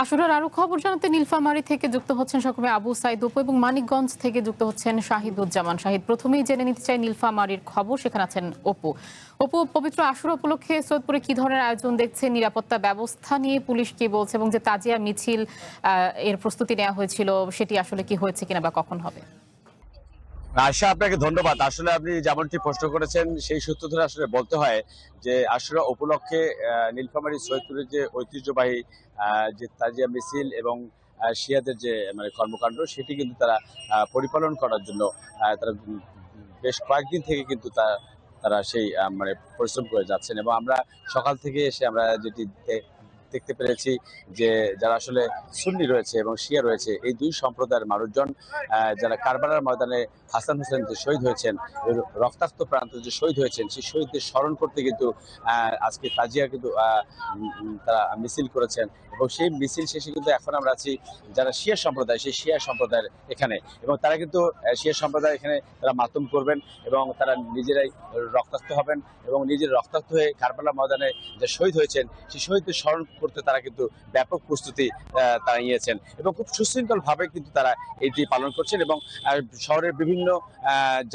আসরের আরো খবর জানাতে নীলফামারী থেকে যুক্ত হচ্ছেন সহকর্মী আবু সাইদ অপু এবং মানিকগঞ্জ থেকে যুক্ত হচ্ছেন শাহিদুজ্জামান। শাহিদ, প্রথমেই জেনে নিতে চাই নীলফামারীর খবর, সেখানে আছেন অপু। অপু, পবিত্র আশুরা উপলক্ষে সৈয়দপুরে কি ধরনের আয়োজন দেখছেন, নিরাপত্তা ব্যবস্থা নিয়ে পুলিশ কি বলছে এবং যে তাজিয়া মিছিল এর প্রস্তুতি নেওয়া হয়েছিল সেটি আসলে কি হয়েছে কিনা বা কখন হবে? আশা, আপনাকে ধন্যবাদ। আসলে আপনি যেমনটি প্রশ্ন করেছেন সেই সূত্র ধরে আসলে বলতে হয় যে আশুরা উপলক্ষে নীলফামারী সৈয়দপুরের যে ঐতিহ্যবাহী যে তাজিয়া মিছিল এবং শিয়াদের যে মানে কর্মকাণ্ড সেটি কিন্তু তারা পরিপালন করার জন্য তারা বেশ কয়েকদিন থেকে কিন্তু তারা সেই মানে পরিশ্রম করে যাচ্ছেন এবং আমরা সকাল থেকে এসে আমরা যেটি দেখতে পেরেছি যে যারা আসলে সুন্নি রয়েছে এবং শিয়া রয়েছে এই দুই সম্প্রদায়ের মানুষজন যারা কারবালার ময়দানে হাসান হোসেন যে শহীদ হয়েছেন, রক্তাক্ত প্রান্ত যে শহীদ হয়েছেন সেই শহীদদের স্মরণ করতে কিন্তু আজকে তাজিয়া কিন্তু তারা মিছিল করেছেন এবং সেই মিছিল শেষে কিন্তু এখন আমরা আছি যারা শিয়া সম্প্রদায় সেই শিয়া সম্প্রদায়ের এখানে এবং তারা কিন্তু শিয়া সম্প্রদায় এখানে তারা মাতম করবেন এবং তারা নিজেরাই রক্তাক্ত হবেন এবং নিজের রক্তাক্ত হয়ে কারবালা ময়দানে যে শহীদ হয়েছেন সেই শহীদদের স্মরণ করতে তারা কিন্তু ব্যাপক প্রস্তুতি তারা নিয়েছেন এবং খুব সুশৃঙ্খল ভাবে কিন্তু তারা এটি পালন করছেন এবং শহরের বিভিন্ন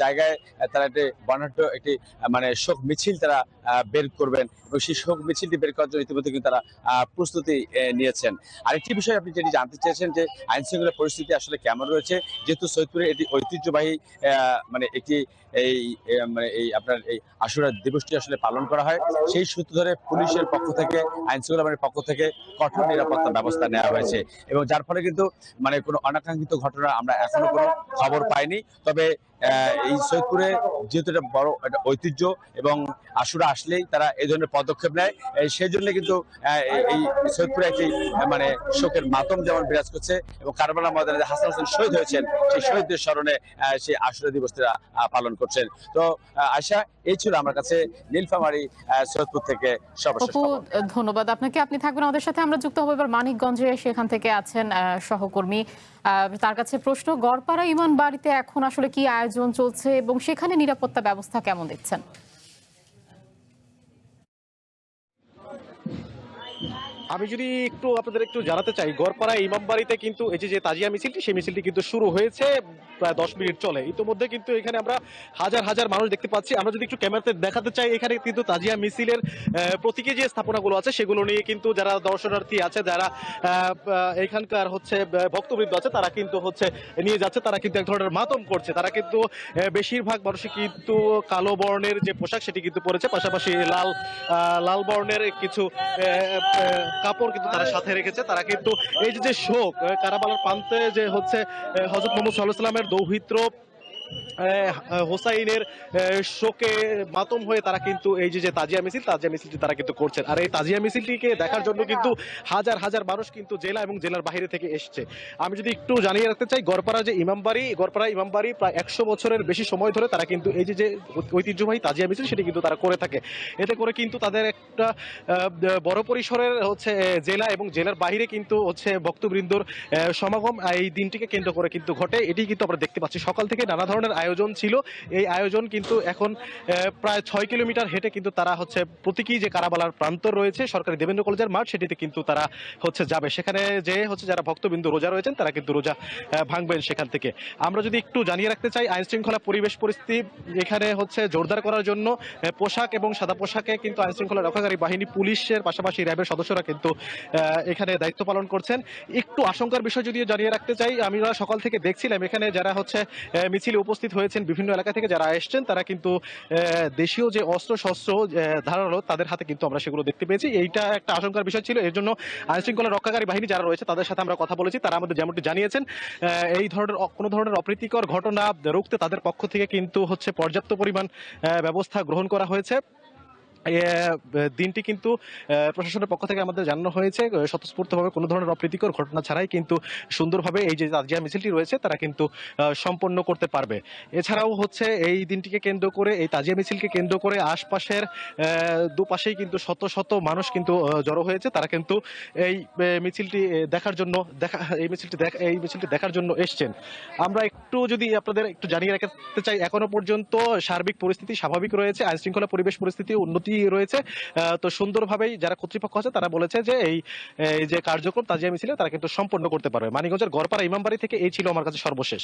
জায়গায় তারা একটি বর্ণাঢ্য একটি মানে শোক মিছিল তারা বের করবেন এবং সেই শোক মিছিলটি বের করার জন্য ইতিমধ্যে কিন্তু তারা প্রস্তুতি নিয়েছেন। আরেকটি বিষয় আপনি যেটি জানতে চেয়েছেন যে আইন শৃঙ্খলা পরিস্থিতি আসলে কেমন রয়েছে, যেহেতু সৈয়দপুরে এটি ঐতিহ্যবাহী মানে একটি এই মানে এই আপনার এই আশুরা দিবসটি আসলে পালন করা হয়, সেই সূত্র ধরে পুলিশের পক্ষ থেকে আইন শৃঙ্খলা বাহিনীর পক্ষ থেকে কঠোর নিরাপত্তা ব্যবস্থা নেওয়া হয়েছে এবং যার ফলে কিন্তু মানে কোনো অনাকাঙ্ক্ষিত ঘটনা আমরা এখনো কোনো খবর পাইনি। তবে এই সৈয়দপুরে যেহেতু এটা বড় একটা ঐতিহ্য এবং আশুরা আসলেই তারা এই ধরনের পদক্ষেপ নেয়, সেই জন্য কিন্তু এই সৈয়দপুরে একটি মানে শোকের মাতম যেমন বিরাজ করছে এবং কারবালা ময়দানে হাসান হোসেন শহীদ হয়েছেন সেই শহীদদের স্মরণে সেই আশুরা দিবস তারা পালন করছেন। তো আশা, এই ছিল আমার কাছে নীলফামারী সৈয়দপুর থেকে সর্বশেষ অপু, খবর। ধন্যবাদ আপনাকে। আপনি থাকবেন আমাদের সাথে। আমরা যুক্ত হবো এবার মানিকগঞ্জে, সেখান থেকে আছেন সহকর্মী। তার কাছে প্রশ্ন, গড়পাড়া ইমান বাড়িতে এখন আসলে কি আয়োজন চলছে এবং সেখানে নিরাপত্তা ব্যবস্থা কেমন দেখছেন? আমি যদি আপনাদের একটু জানাতে চাই, গড়পাড়া ইমামবাড়িতে কিন্তু এই যে তাজিয়া মিছিলটি, সেই মিছিলটি কিন্তু শুরু হয়েছে, প্রায় 10 মিনিট চলে। ইতিমধ্যে কিন্তু এখানে আমরা হাজার হাজার মানুষ দেখতে পাচ্ছি। আমরা যদি একটু ক্যামেরাতে দেখাতে চাই, এখানে কিন্তু তাজিয়া মিছিলের প্রতীকী যে স্থাপনাগুলো আছে সেগুলো নিয়ে কিন্তু যারা দর্শনার্থী আছে, যারা এখানকার হচ্ছে ভক্তবৃন্দ আছে, তারা কিন্তু হচ্ছে নিয়ে যাচ্ছে, তারা কিন্তু এক ধরনের মাতম করছে। তারা কিন্তু বেশিরভাগ মানুষই কিন্তু কালো বর্ণের যে পোশাক সেটি কিন্তু পরেছে, পাশাপাশি লাল বর্ণের কিছু কাপড় কিন্তু তারা সাথে রেখেছে। তারা কিন্তু এই যে শোক, কারাবালার প্রান্তে যে হচ্ছে হযরত মুহাম্মদ সাল্লাল্লাহু আলাইহি ওয়াসাল্লামের দৌহিত্র হোসাইনের শোকে মাতম হয়ে তারা কিন্তু এই যে তাজিয়া মিছিলটি তারা কিন্তু করছেন। আর এই তাজিয়া মিছিলটিকে দেখার জন্য কিন্তু হাজার হাজার মানুষ কিন্তু জেলা এবং জেলার বাইরে থেকে এসছে। আমি যদি একটু জানিয়ে রাখতে চাই, গড়পাড়া ইমামবাড়ি প্রায় 100 বছরের বেশি সময় ধরে তারা কিন্তু এই যে ঐতিহ্যবাহী তাজিয়া মিছিল সেটি কিন্তু তারা করে থাকে। এতে করে কিন্তু তাদের একটা বড় পরিসরের হচ্ছে জেলা এবং জেলার বাইরে কিন্তু হচ্ছে ভক্তবৃন্দর সমাগম এই দিনটিকে কেন্দ্র করে কিন্তু ঘটে। এটি কিন্তু আমরা দেখতে পাচ্ছি। সকাল থেকে নানা ধরনের আয়োজন ছিল। এই আয়োজন কিন্তু এখন প্রায় 6 কিলোমিটার হেঁটে কিন্তু তারা হচ্ছে প্রতীকী যে কারাবালার প্রান্তর রয়েছে সরকারি দেবেন্দ্র কলেজের মাঠ, সেটিতে কিন্তু তারা হচ্ছে যাবে। সেখানে যে হচ্ছে যারা ভক্তবৃন্দ রোজা রয়েছেন তারা কিন্তু রোজা ভাঙবেন সেখান থেকে। আমরা যদি একটু জানিয়ে রাখতে চাই, আইন শৃঙ্খলা পরিস্থিতি এখানে হচ্ছে জোরদার করার জন্য পোশাক এবং সাদা পোশাকে কিন্তু আইন শৃঙ্খলা রক্ষাকারী বাহিনী, পুলিশের পাশাপাশি র্যাবের সদস্যরা কিন্তু এখানে দায়িত্ব পালন করছেন। একটু আশঙ্কার বিষয় যদিও জানিয়ে রাখতে চাই, আমরা সকাল থেকে দেখছিলাম এখানে যারা হচ্ছে মিছিলে উপস্থিত হয়েছেন বিভিন্ন এলাকা থেকে যারা এসছেন, তারা কিন্তু দেশীয় যে অস্ত্র শস্ত্র ধারালো তাদের হাতে কিন্তু আমরা সেগুলো দেখতে পেয়েছি। এইটা একটা আশঙ্কার বিষয় ছিল। এর জন্য আইন শৃঙ্খলা রক্ষাকারী বাহিনী যারা রয়েছে তাদের সাথে আমরা কথা বলেছি। তারা আমাদের যেমনটি জানিয়েছেন, এই ধরনের কোনো ধরনের অপ্রীতিকর ঘটনা রুখতে তাদের পক্ষ থেকে কিন্তু হচ্ছে পর্যাপ্ত পরিমাণ ব্যবস্থা গ্রহণ করা হয়েছে। দিনটি কিন্তু প্রশাসনের পক্ষ থেকে আমাদের জানানো হয়েছে স্বতঃস্ফূর্তভাবে কোনো ধরনের অপ্রীতিকর ঘটনা ছাড়াই কিন্তু সুন্দরভাবে এই যে তাজিয়া মিছিলটি রয়েছে তারা কিন্তু সম্পন্ন করতে পারবে। এছাড়াও হচ্ছে এই দিনটিকে কেন্দ্র করে, এই তাজিয়া মিছিলকে কেন্দ্র করে আশপাশের দুপাশেই কিন্তু শত শত মানুষ কিন্তু জড়ো হয়েছে। তারা কিন্তু এই মিছিলটি দেখার জন্য এই মিছিলটি দেখার জন্য এসছেন। আমরা একটু যদি আপনাদের একটু জানিয়ে রাখতে চাই, এখনো পর্যন্ত সার্বিক পরিস্থিতি স্বাভাবিক রয়েছে। আইন শৃঙ্খলা পরিবেশ পরিস্থিতি উন্নতি রয়েছে। তো সুন্দরভাবেই যারা কর্তৃপক্ষ আছে তারা বলেছে যে এই এই যে কার্যক্রম তাজিয়া মিছিলে তারা কিন্তু সম্পন্ন করতে পারবে। মানিকগঞ্জের গড়পাড়া ইমামবাড়ি থেকে এই ছিল আমার কাছে সর্বশেষ।